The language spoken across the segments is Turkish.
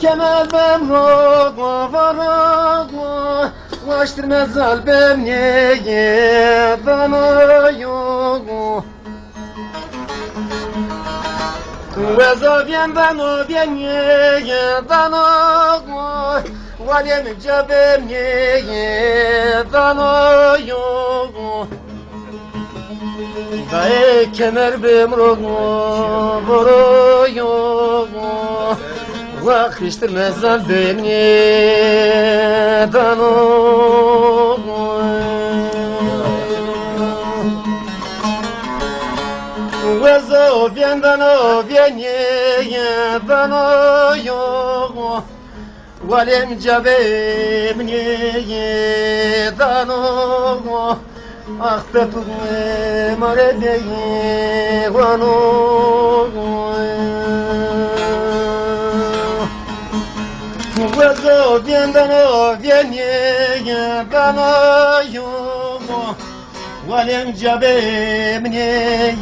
Kemal bemro varagma Ваштыр мезал бемнее даною Везо bien dano bienее даною Валем джабемнее даною Дай kemer bemro varою Вахриштыр мезал бемнее даною Везо bien dano bienее даною Валем джабемнее даною Ах, пепугме маребее ваную Везо bien dano bienее даною Валем джабемнее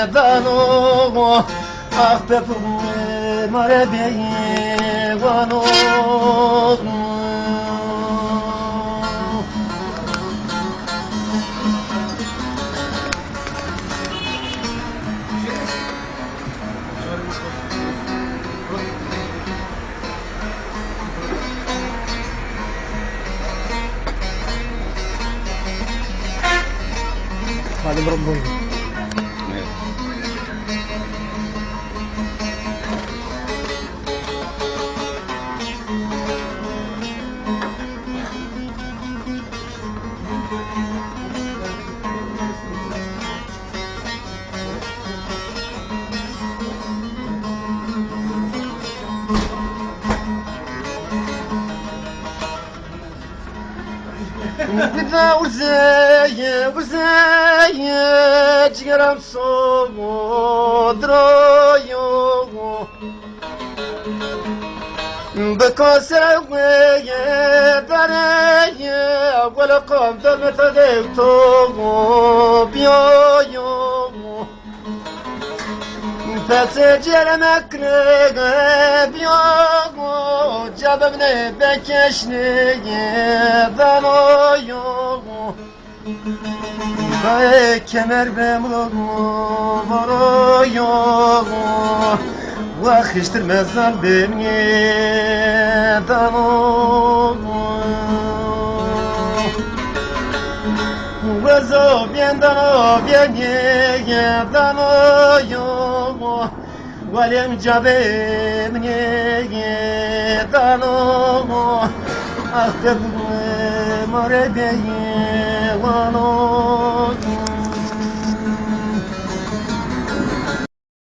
даною Ах, пепугме маребее ваную Hadi bro. Gıda uzeye Cigaram soğu droyu Bekasere veye dareye Vela kamda metadek toğu biyoyu Pese ceremekrege biyogu Cabemne bekeşnege danoyu Bae kemer bemrogu varoyu Vakıştır mezal bemne danoyu Vezo bien dano bienye danoyu Valem cabemne danoyu Ah, te bu more beye vanoyu